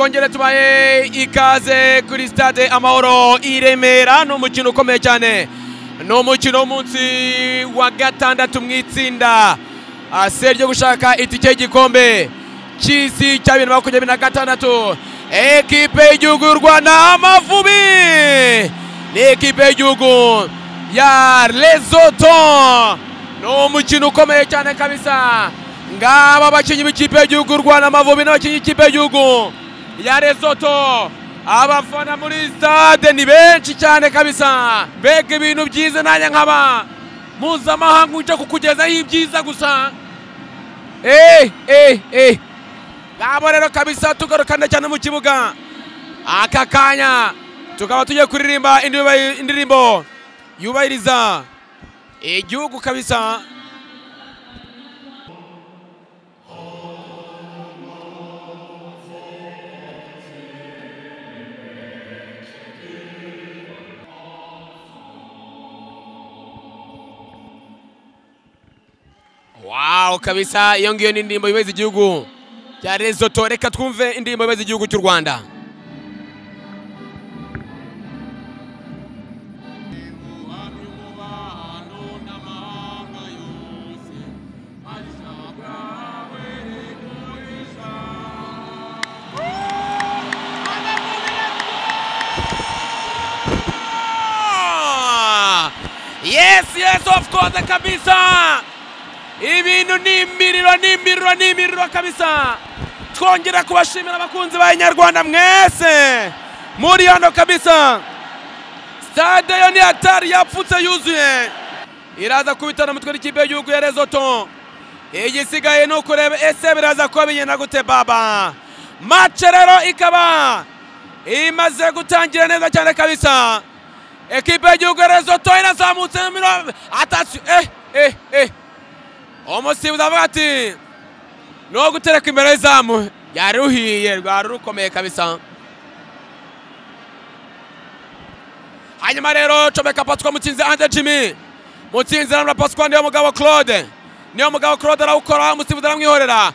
twongere tubaye ikaze kuri stade Amahoro i Remera. Ni umukino ukomeye cyane, ni umukino w'umunsi wa gatandatu mu itsinda ase ryo gushaka itike y'igikombe cy'isi cya 2026. Ekipe y'igihugu y'u Rwanda Amavubi ni ekipe y'igihugu ya Lesotho. Ni umukino ukomeye cyane kabisa. Ngaba abakinnyi b'ikipe y'igihugu y'u Rwanda Amavubi n'abakinnyi b'ikipe y'igihugu ya Lesotho. Abafana muri stade ni benshi cyane kabisa. Mbega ibintu byiza, nanjye nkaba mpuzamahanga uje kukugezaho ibyiza gusa. Ngabo rero kabisa tugarukana cyane mu kibuga. Aka kanya tukaba tugiye kuririmba indirimbo yubahiriza igihugu kabisa. Wow kabisa, iyo ngiyo ni indirimbo yubahiriza igihugu cya Lesotho. Reka twumve indirimbo yubahiriza igihugu cy'u Rwanda. Yes, of course kabisa. Ibintu nimiriro kabisa. Twongera kubashimira abakunzi ba Nyarwanda mwese muri hano kabisa. Stade yo ni hatari, yapfutse yuzuye. Iraza kubitana mutwe n'ikipe y'igihugu ya Lesotho. Igisigaye no kureba ese biraza kuba bigenda gute baba. Match rero ikaba imaze gutangira neza cyane kabisa. Ekipe y'igihugu ya Lesotho irazamutse atatu. Umusifuzi avuga ati no gutereka imbere y'izamu. Yaruhiye, rwari rukomeye kabisa. Hanyuma rero comeka paswa Mutsinzi Ante Jimmy. Mutsinzi na paswa niyo mugabo Claude. Niyo mugabo Claude arawukora, umusifuzi aramwihorera.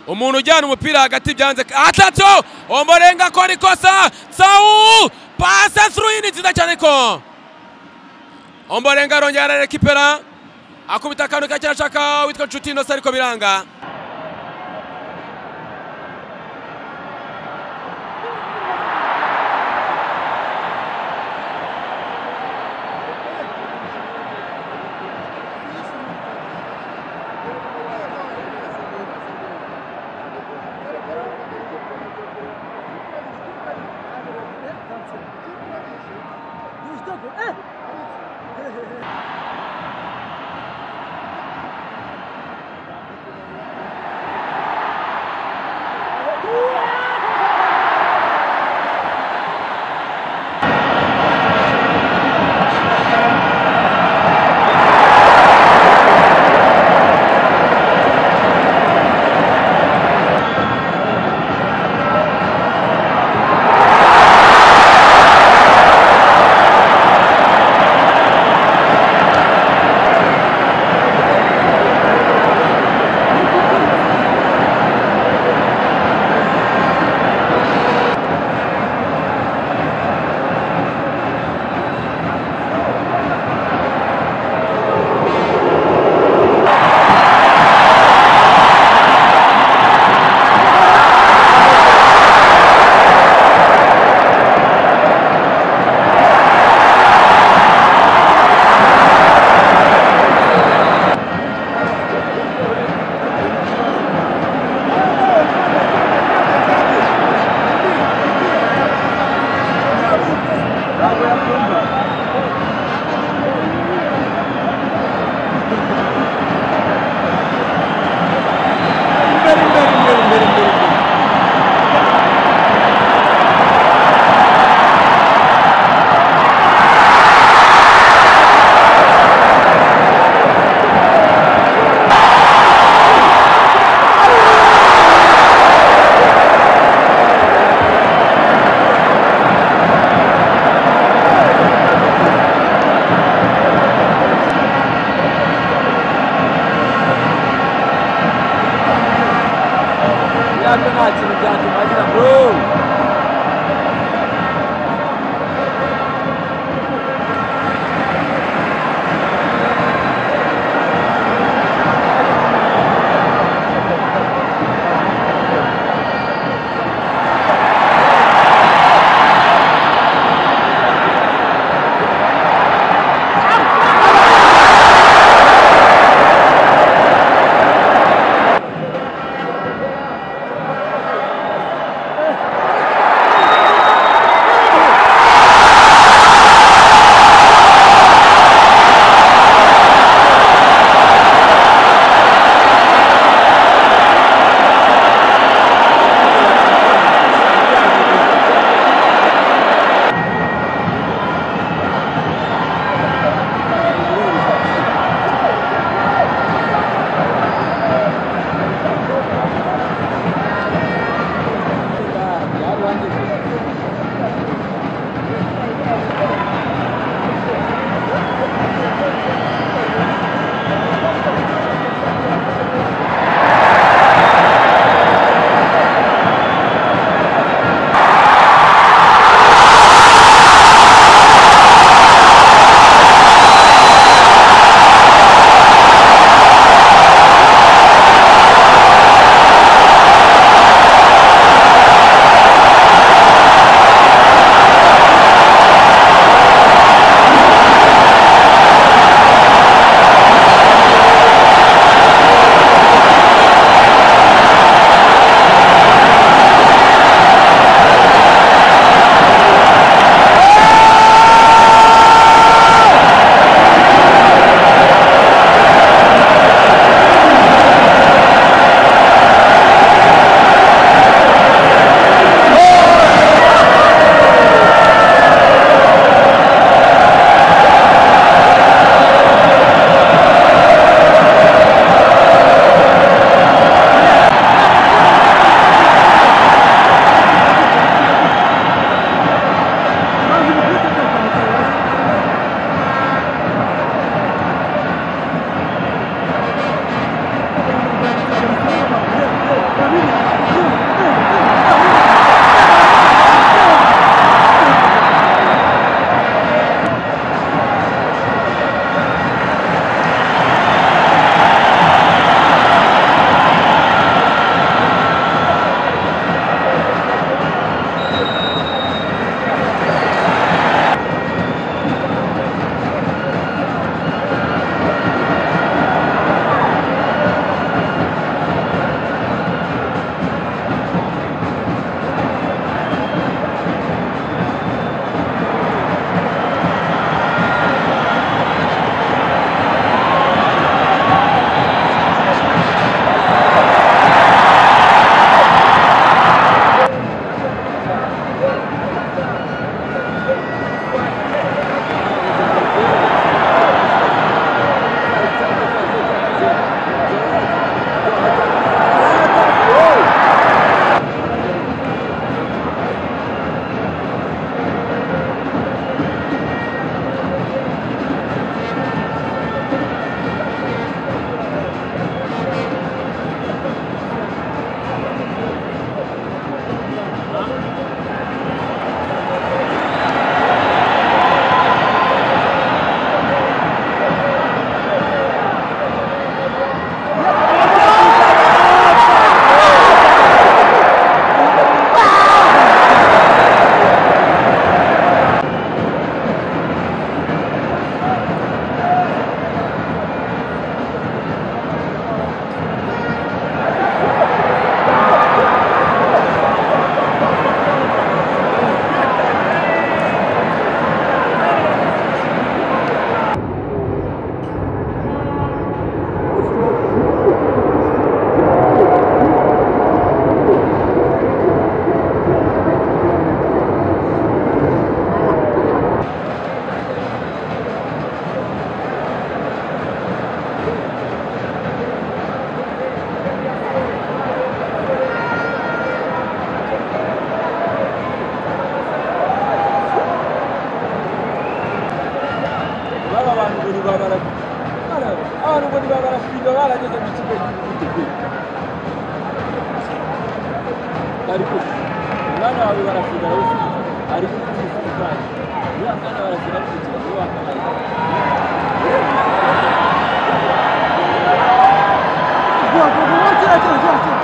Umuntu ujyana umupira hagati byanze. Atatu Ombolenga akora ikosa. Sau pasa through ni nziza cyane ko Ombolenga arongera arekipera. Akubita akantu gake arashaka witwa Nshuti Innocent ariko biranga. Go, go, go, go, go, go, go, go.